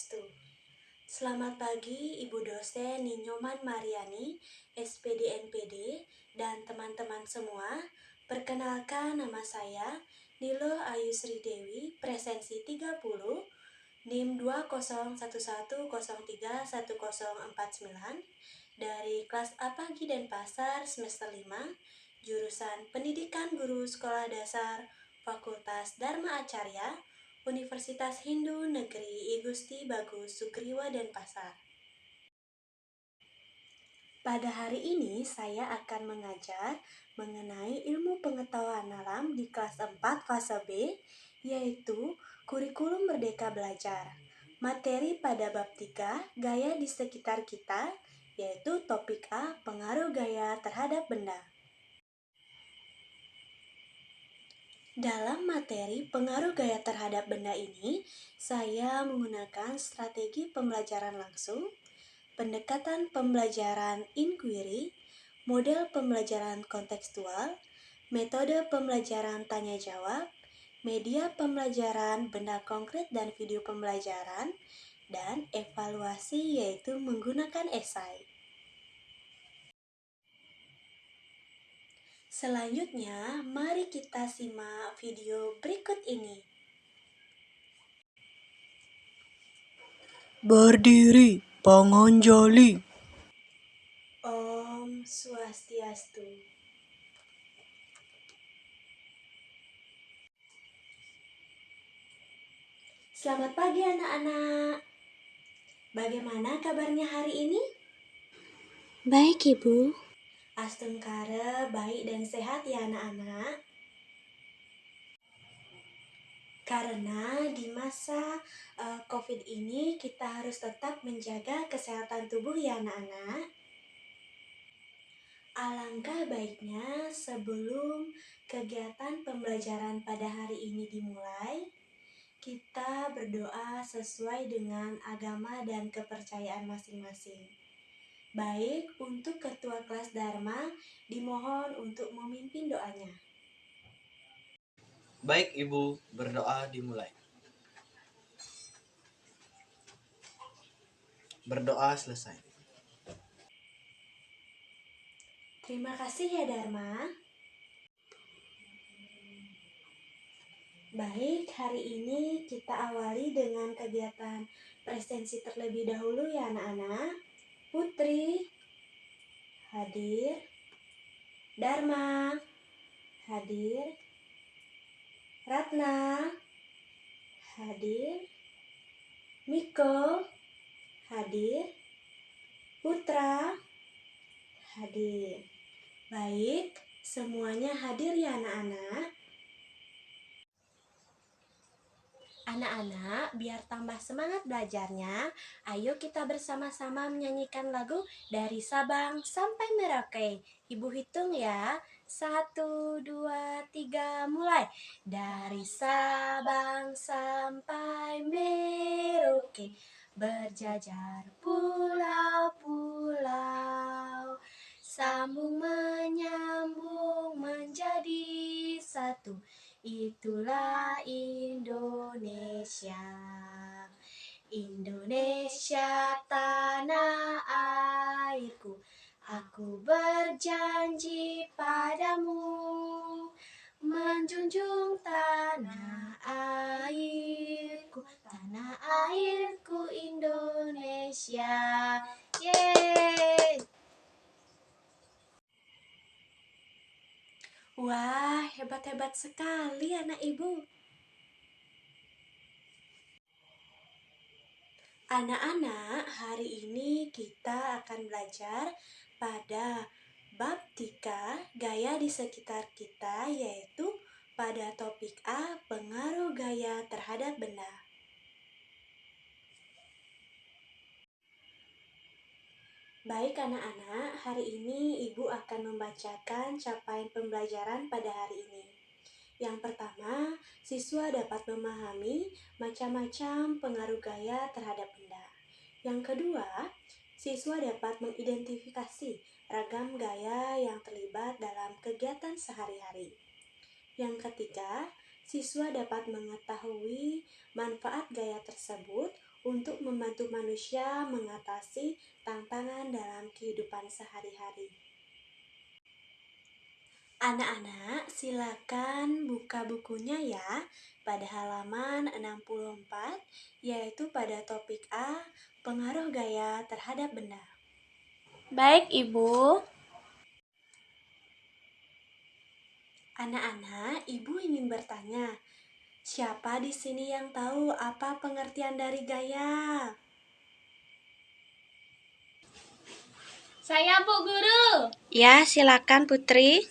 Swastiastu. Selamat pagi Ibu dosen Ninyoman Mariani, SPD NPD, dan teman-teman semua. Perkenalkan, nama saya Nilo Ayu Sri Dewi, presensi 30, NIM 201103104 dari kelas A Pagi dan Pasar semester 5, jurusan Pendidikan Guru Sekolah Dasar, Fakultas Dharma Acarya, Universitas Hindu Negeri I Gusti Bagus Sugriwa Denpasar. Pada hari ini saya akan mengajar mengenai ilmu pengetahuan alam di kelas 4 fase B, yaitu kurikulum Merdeka Belajar. Materi pada bab 3, gaya di sekitar kita, yaitu topik A, pengaruh gaya terhadap benda. Dalam materi pengaruh gaya terhadap benda ini, saya menggunakan strategi pembelajaran langsung, pendekatan pembelajaran inquiry, model pembelajaran kontekstual, metode pembelajaran tanya-jawab, media pembelajaran benda konkret dan video pembelajaran, dan evaluasi yaitu menggunakan esai. Selanjutnya, mari kita simak video berikut ini. Berdiri, pengonjoli. Om Swastiastu. Selamat pagi anak-anak. Bagaimana kabarnya hari ini? Baik, Ibu. Astungkara baik dan sehat ya anak-anak. Karena di masa COVID ini kita harus tetap menjaga kesehatan tubuh ya anak-anak. Alangkah baiknya sebelum kegiatan pembelajaran pada hari ini dimulai, kita berdoa sesuai dengan agama dan kepercayaan masing-masing. Baik, untuk Ketua Kelas Dharma, dimohon untuk memimpin doanya. Baik, Ibu, berdoa dimulai. Berdoa selesai. Terima kasih ya Dharma. Baik, hari ini kita awali dengan kegiatan presensi terlebih dahulu ya anak-anak. Putri, hadir. Dharma, hadir. Ratna, hadir. Miko, hadir. Putra, hadir. Baik, semuanya hadir ya anak-anak. Anak-anak, biar tambah semangat belajarnya, ayo kita bersama-sama menyanyikan lagu dari Sabang sampai Merauke. Ibu hitung ya. 1, 2, 3, mulai. Dari Sabang sampai Merauke, berjajar pulau-pulau, sambung menyambung menjadi satu. Itulah Indonesia. Indonesia tanah airku, aku berjanji padamu, menjunjung tanah airku Indonesia. Yeay! Wah, hebat-hebat sekali anak ibu. Anak-anak, hari ini kita akan belajar pada bab 3, gaya di sekitar kita, yaitu pada topik A, pengaruh gaya terhadap benda. Baik anak-anak, hari ini Ibu akan membacakan capaian pembelajaran pada hari ini. Yang pertama, siswa dapat memahami macam-macam pengaruh gaya terhadap benda. Yang kedua, siswa dapat mengidentifikasi ragam gaya yang terlibat dalam kegiatan sehari-hari. Yang ketiga, siswa dapat mengetahui manfaat gaya tersebut untuk membantu manusia mengatasi tantangan dalam kehidupan sehari-hari. Anak-anak, silakan buka bukunya ya pada halaman 64, yaitu pada topik A, pengaruh gaya terhadap benda. Baik, Ibu. Anak-anak, Ibu ingin bertanya, siapa di sini yang tahu apa pengertian dari gaya? Saya Bu Guru. Ya, silakan Putri.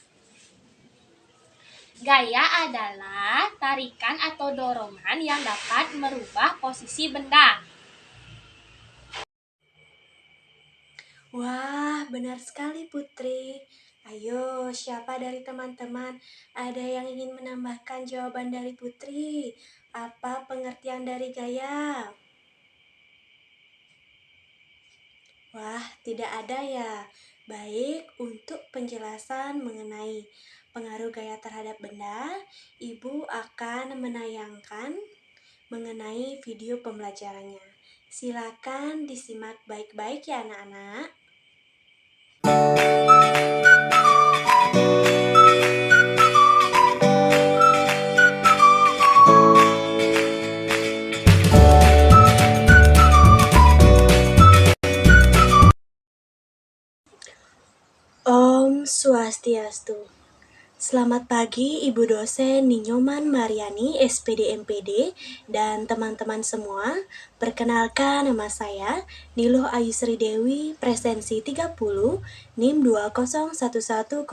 Gaya adalah tarikan atau dorongan yang dapat merubah posisi benda. Wah, benar sekali Putri. Ayo, siapa dari teman-teman ada yang ingin menambahkan jawaban dari Putri? Apa pengertian dari gaya? Wah, tidak ada ya. Baik, untuk penjelasan mengenai pengaruh gaya terhadap benda, Ibu akan menayangkan mengenai video pembelajarannya. Silakan disimak baik-baik ya anak-anak. Om Swastiastu. Selamat pagi Ibu dosen Ninyoman Mariani, SPD MPD, dan teman-teman semua. Perkenalkan nama saya Niluh Ayu Sri Dewi, presensi 30, NIM 2011031049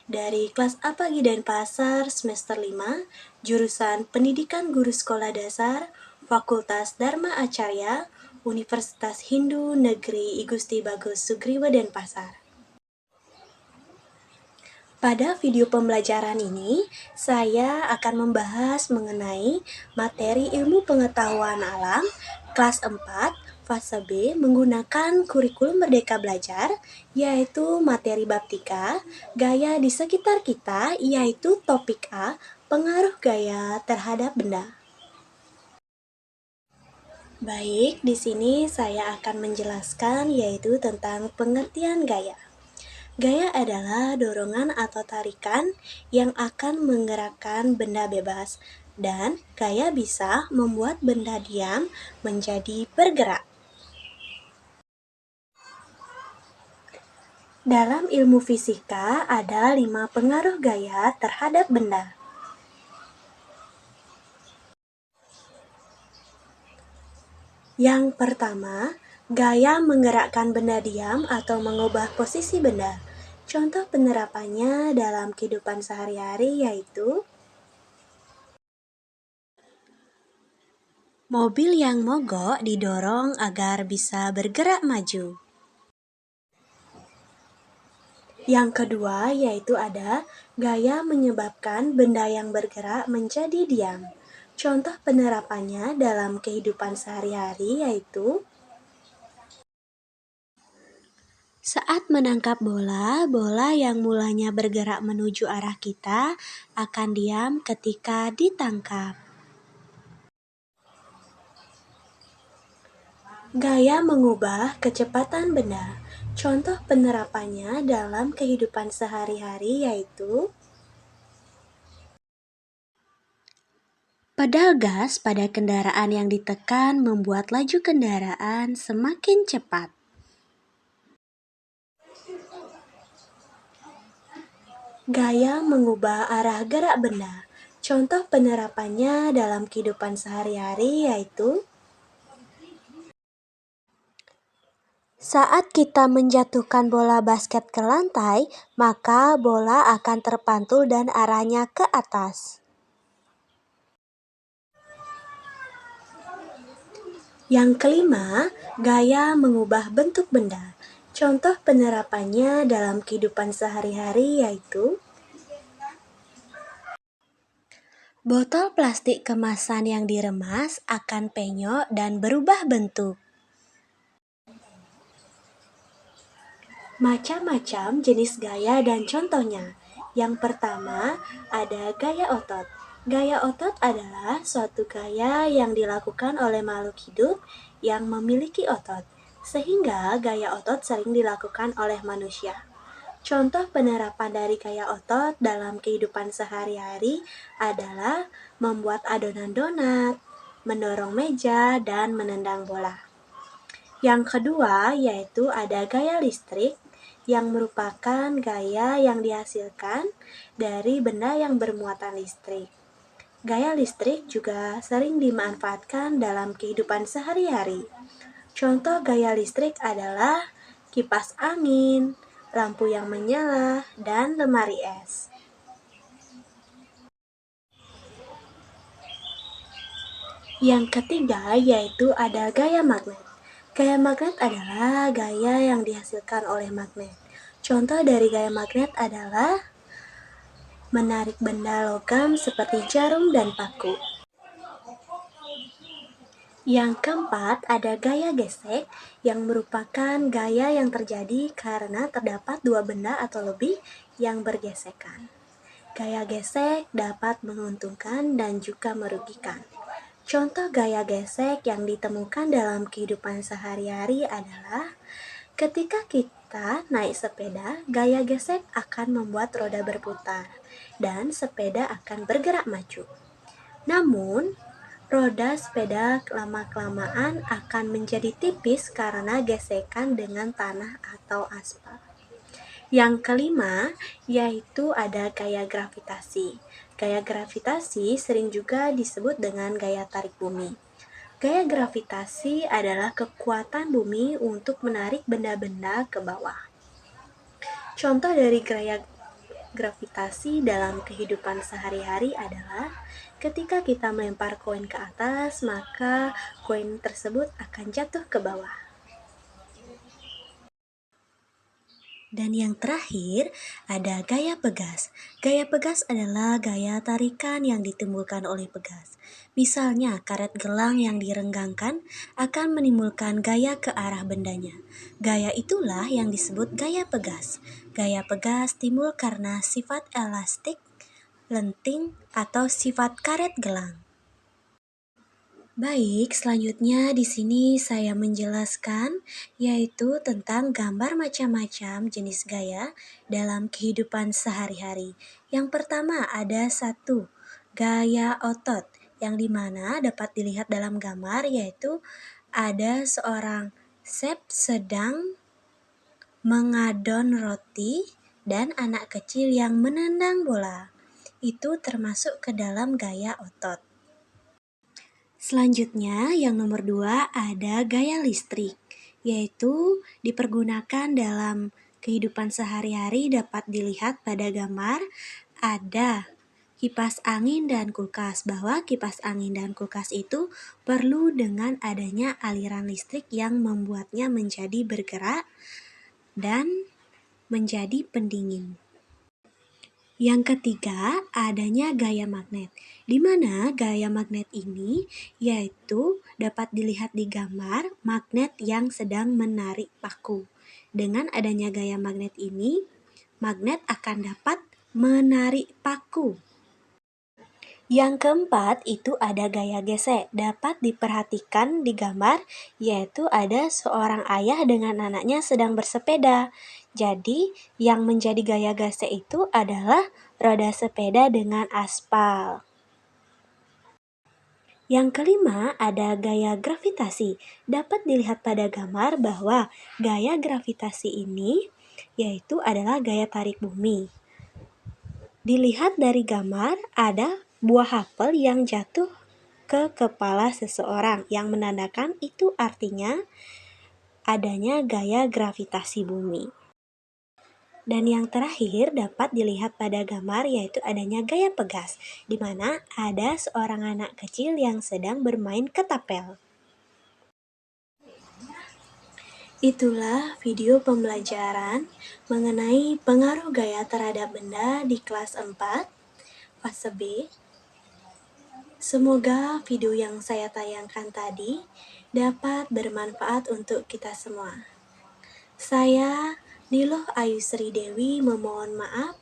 dari kelas A Pagi dan Pasar semester 5, jurusan Pendidikan Guru Sekolah Dasar, Fakultas Dharma Acarya, Universitas Hindu Negeri I Gusti Bagus Sugriwa Denpasar. Pada video pembelajaran ini, saya akan membahas mengenai materi ilmu pengetahuan alam kelas 4, fase B menggunakan kurikulum Merdeka Belajar, yaitu materi bab 3, gaya di sekitar kita, yaitu topik A, pengaruh gaya terhadap benda. Baik, di sini saya akan menjelaskan yaitu tentang pengertian gaya. Gaya adalah dorongan atau tarikan yang akan menggerakkan benda bebas, dan gaya bisa membuat benda diam menjadi bergerak. Dalam ilmu fisika ada 5 pengaruh gaya terhadap benda. Yang pertama, gaya menggerakkan benda diam atau mengubah posisi benda. Contoh penerapannya dalam kehidupan sehari-hari yaitu mobil yang mogok didorong agar bisa bergerak maju. Yang kedua yaitu ada gaya menyebabkan benda yang bergerak menjadi diam. Contoh penerapannya dalam kehidupan sehari-hari yaitu saat menangkap bola, bola yang mulanya bergerak menuju arah kita akan diam ketika ditangkap. Gaya mengubah kecepatan benda. Contoh penerapannya dalam kehidupan sehari-hari yaitu pedal gas pada kendaraan yang ditekan membuat laju kendaraan semakin cepat. Gaya mengubah arah gerak benda. Contoh penerapannya dalam kehidupan sehari-hari yaitu saat kita menjatuhkan bola basket ke lantai, maka bola akan terpantul dan arahnya ke atas. Yang kelima, gaya mengubah bentuk benda. Contoh penerapannya dalam kehidupan sehari-hari yaitu botol plastik kemasan yang diremas akan penyok dan berubah bentuk. Macam-macam jenis gaya dan contohnya. Yang pertama, ada gaya otot. Gaya otot adalah suatu gaya yang dilakukan oleh makhluk hidup yang memiliki otot, sehingga gaya otot sering dilakukan oleh manusia. Contoh penerapan dari gaya otot dalam kehidupan sehari-hari adalah membuat adonan donat, mendorong meja, dan menendang bola. Yang kedua yaitu ada gaya listrik yang merupakan gaya yang dihasilkan dari benda yang bermuatan listrik. Gaya listrik juga sering dimanfaatkan dalam kehidupan sehari-hari. Contoh gaya listrik adalah kipas angin, lampu yang menyala, dan lemari es. Yang ketiga yaitu ada gaya magnet. Gaya magnet adalah gaya yang dihasilkan oleh magnet. Contoh dari gaya magnet adalah menarik benda logam seperti jarum dan paku. Yang keempat ada gaya gesek yang merupakan gaya yang terjadi karena terdapat dua benda atau lebih yang bergesekan. Gaya gesek dapat menguntungkan dan juga merugikan. Contoh gaya gesek yang ditemukan dalam kehidupan sehari-hari adalah ketika kita naik sepeda, gaya gesek akan membuat roda berputar dan sepeda akan bergerak maju. Namun, roda sepeda lama-kelamaan akan menjadi tipis karena gesekan dengan tanah atau aspal. Yang kelima, yaitu ada gaya gravitasi. Gaya gravitasi sering juga disebut dengan gaya tarik bumi. Gaya gravitasi adalah kekuatan bumi untuk menarik benda-benda ke bawah. Contoh dari gaya gravitasi dalam kehidupan sehari-hari adalah ketika kita melempar koin ke atas, maka koin tersebut akan jatuh ke bawah. Dan yang terakhir, ada gaya pegas. Gaya pegas adalah gaya tarikan yang ditimbulkan oleh pegas. Misalnya, karet gelang yang direnggangkan akan menimbulkan gaya ke arah bendanya. Gaya itulah yang disebut gaya pegas. Gaya pegas timbul karena sifat elastik, lenting, atau sifat karet gelang. Baik, selanjutnya di sini saya menjelaskan yaitu tentang gambar macam-macam jenis gaya dalam kehidupan sehari-hari. Yang pertama ada satu, gaya otot, yang dimana dapat dilihat dalam gambar yaitu ada seorang chef sedang mengadon roti dan anak kecil yang menendang bola. Itu termasuk ke dalam gaya otot. Selanjutnya, yang nomor 2 ada gaya listrik, yaitu dipergunakan dalam kehidupan sehari-hari dapat dilihat pada gambar ada kipas angin dan kulkas, bahwa kipas angin dan kulkas itu perlu dengan adanya aliran listrik yang membuatnya menjadi bergerak dan menjadi pendingin. Yang ketiga, adanya gaya magnet, di mana gaya magnet ini yaitu dapat dilihat di gambar magnet yang sedang menarik paku. Dengan adanya gaya magnet ini, magnet akan dapat menarik paku. Yang keempat itu ada gaya gesek, dapat diperhatikan di gambar yaitu ada seorang ayah dengan anaknya sedang bersepeda. Jadi yang menjadi gaya gesek itu adalah roda sepeda dengan aspal. Yang kelima ada gaya gravitasi, dapat dilihat pada gambar bahwa gaya gravitasi ini yaitu adalah gaya tarik bumi. Dilihat dari gambar ada buah apel yang jatuh ke kepala seseorang yang menandakan itu artinya adanya gaya gravitasi bumi. Dan yang terakhir dapat dilihat pada gambar yaitu adanya gaya pegas, di mana ada seorang anak kecil yang sedang bermain ketapel. Itulah video pembelajaran mengenai pengaruh gaya terhadap benda di kelas 4, fase B. Semoga video yang saya tayangkan tadi dapat bermanfaat untuk kita semua. Saya, Niloh Ayu Sri Dewi, memohon maaf.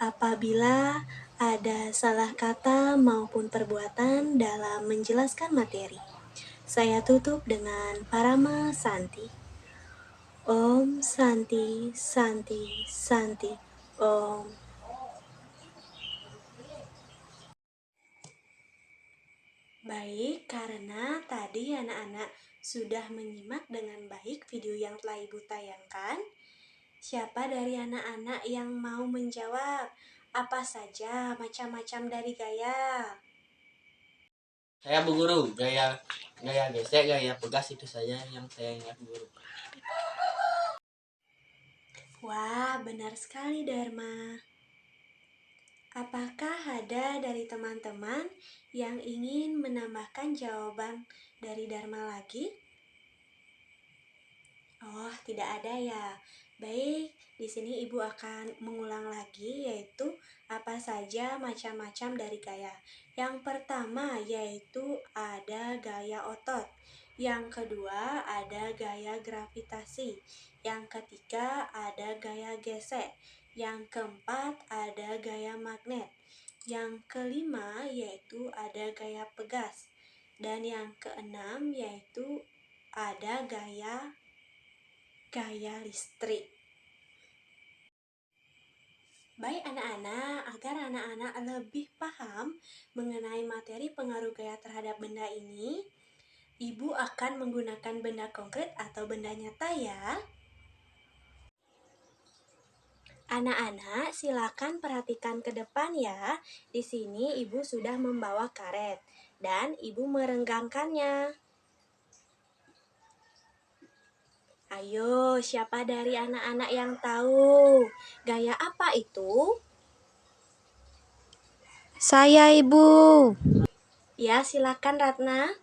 apabila ada salah kata maupun perbuatan dalam menjelaskan materi. Saya tutup dengan Parama Santi. Om Santi Santi Santi Om. Baik, karena tadi anak-anak sudah menyimak dengan baik video yang telah Ibu tayangkan, siapa dari anak-anak yang mau menjawab apa saja macam-macam dari gaya? Saya Bu Guru, gaya gesek, gaya pegas itu saja yang saya ingat Bu Guru. Wah, benar sekali Dharma. Apakah ada dari teman-teman yang ingin menambahkan jawaban dari Dharma lagi? Oh, tidak ada ya. Baik, di sini Ibu akan mengulang lagi, yaitu apa saja macam-macam dari gaya. Yang pertama yaitu ada gaya otot. Yang kedua ada gaya gravitasi. Yang ketiga ada gaya gesek. Yang keempat ada gaya magnet. Yang kelima yaitu ada gaya pegas. Dan yang keenam yaitu ada gaya listrik. Baik anak-anak, agar anak-anak lebih paham mengenai materi pengaruh gaya terhadap benda ini, Ibu akan menggunakan benda konkret atau benda nyata ya. Anak-anak, silakan perhatikan ke depan ya. Di sini Ibu sudah membawa karet dan Ibu merenggangkannya. Ayo, siapa dari anak-anak yang tahu gaya apa itu? Saya, Ibu. Ya, silakan Ratna.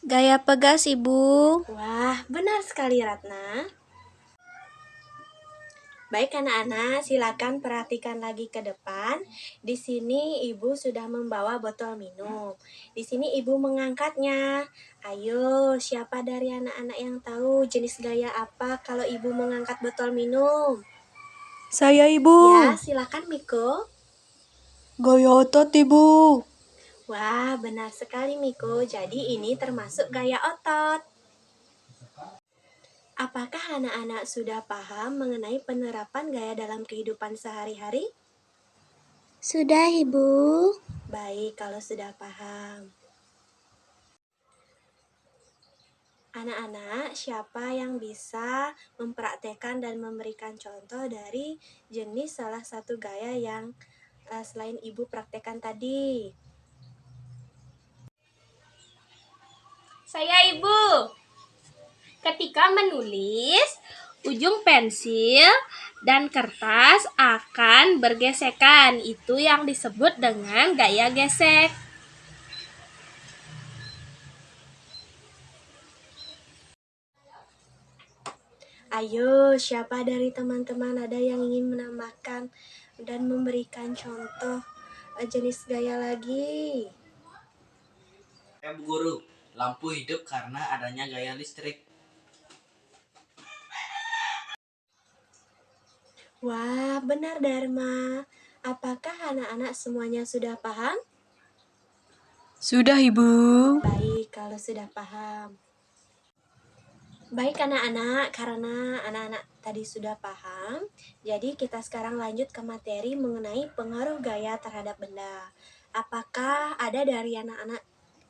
Gaya pegas, Ibu. Wah, benar sekali Ratna. Baik anak-anak, silakan perhatikan lagi ke depan. Di sini Ibu sudah membawa botol minum. Di sini Ibu mengangkatnya. Ayo, siapa dari anak-anak yang tahu jenis gaya apa kalau Ibu mengangkat botol minum? Saya Ibu, Ya, silakan Miko. gaya otot Ibu. Wah, benar sekali Miko. Jadi ini termasuk gaya otot. Apakah anak-anak sudah paham mengenai penerapan gaya dalam kehidupan sehari-hari? Sudah, Ibu. Baik, kalau sudah paham. Anak-anak, siapa yang bisa mempraktekkan dan memberikan contoh dari jenis salah satu gaya yang selain Ibu praktekkan tadi? Saya Ibu. Ketika menulis, ujung pensil dan kertas akan bergesekan. Itu yang disebut dengan gaya gesek. Ayo, siapa dari teman-teman ada yang ingin menambahkan dan memberikan contoh jenis gaya lagi? Saya Bu Guru, lampu hidup karena adanya gaya listrik. Wah, benar Dharma. Apakah anak-anak semuanya sudah paham? Sudah Ibu. Baik, kalau sudah paham. Baik anak-anak, karena anak-anak tadi sudah paham, jadi kita sekarang lanjut ke materi mengenai pengaruh gaya terhadap benda. Apakah ada dari anak-anak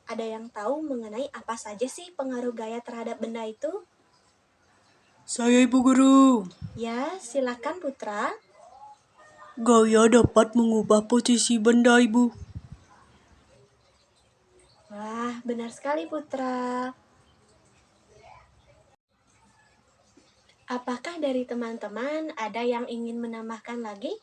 ada yang tahu mengenai apa saja sih pengaruh gaya terhadap benda itu? Saya Ibu Guru. Ya, silakan Putra. Gaya dapat mengubah posisi benda Ibu. Wah, benar sekali Putra. Apakah dari teman-teman ada yang ingin menambahkan lagi?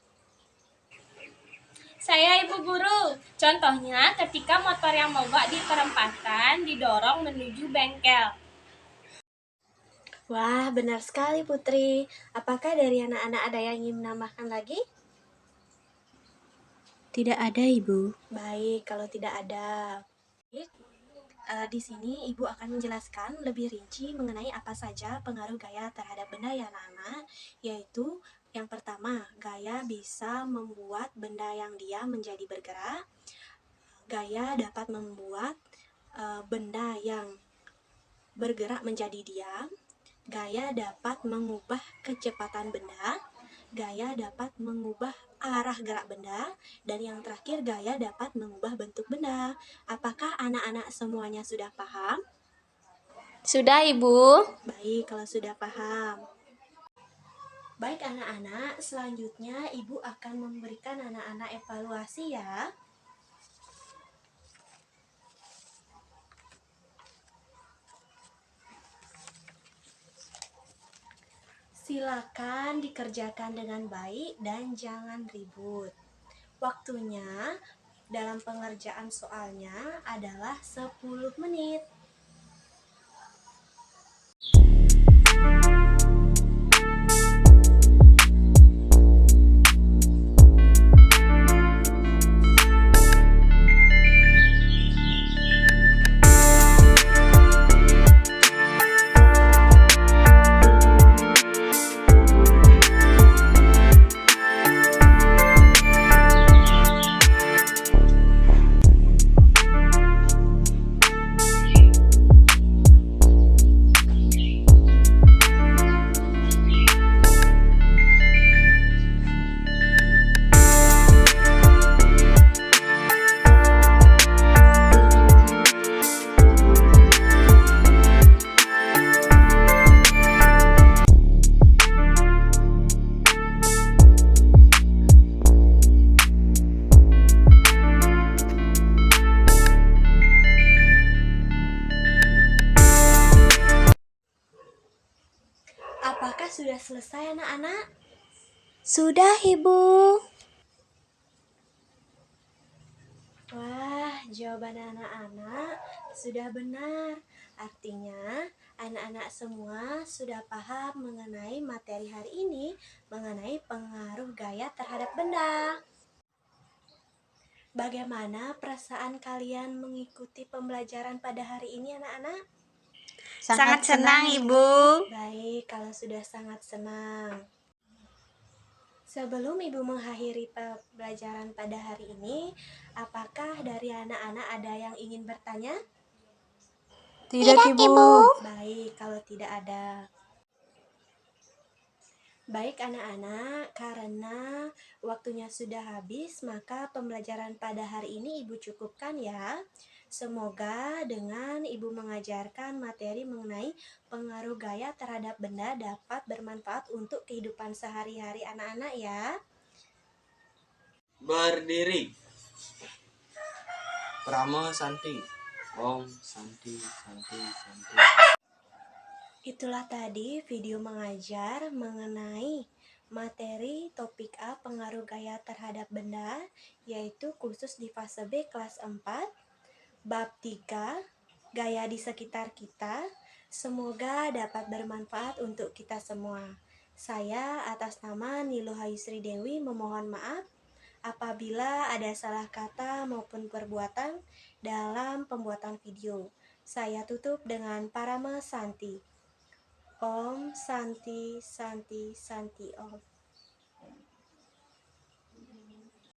Saya Ibu Guru. Contohnya ketika motor yang mogok di perempatan didorong menuju bengkel. Wah, benar sekali Putri. Apakah dari anak-anak ada yang ingin menambahkan lagi? Tidak ada, Ibu. Baik, kalau tidak ada. Di sini Ibu akan menjelaskan lebih rinci mengenai apa saja pengaruh gaya terhadap benda ya anak-anak, yaitu Yang pertama, gaya bisa membuat benda yang diam menjadi bergerak. Gaya dapat membuat benda yang bergerak menjadi diam. Gaya dapat mengubah kecepatan benda. Gaya dapat mengubah arah gerak benda. Dan yang terakhir, gaya dapat mengubah bentuk benda. Apakah anak-anak semuanya sudah paham? Sudah, Ibu. Baik, kalau sudah paham. Baik anak-anak, selanjutnya Ibu akan memberikan anak-anak evaluasi ya. Silakan dikerjakan dengan baik dan jangan ribut. Waktunya dalam pengerjaan soalnya adalah 10 menit. Apakah sudah selesai anak-anak? Sudah, Ibu. Wah, jawaban anak-anak sudah benar. Artinya, anak-anak semua sudah paham mengenai materi hari ini, mengenai pengaruh gaya terhadap benda. Bagaimana perasaan kalian mengikuti pembelajaran pada hari ini, anak-anak? Sangat senang, Ibu. Baik, kalau sudah sangat senang. Sebelum Ibu mengakhiri pembelajaran pada hari ini, apakah dari anak-anak ada yang ingin bertanya? Tidak, Ibu. Baik, kalau tidak ada. Baik anak-anak, karena waktunya sudah habis, maka pembelajaran pada hari ini Ibu cukupkan ya. Semoga dengan Ibu mengajarkan materi mengenai pengaruh gaya terhadap benda dapat bermanfaat untuk kehidupan sehari-hari anak-anak ya. Berdiri. Prama Santi. Om Santi Santi Santi. Itulah tadi video mengajar mengenai materi topik A pengaruh gaya terhadap benda, yaitu khusus di fase B kelas 4, bab 3, gaya di sekitar kita. Semoga dapat bermanfaat untuk kita semua. Saya atas nama Niluh Hayusri Dewi memohon maaf apabila ada salah kata maupun perbuatan dalam pembuatan video. Saya tutup dengan Parama Santi. Om Santi Santi Santi Om.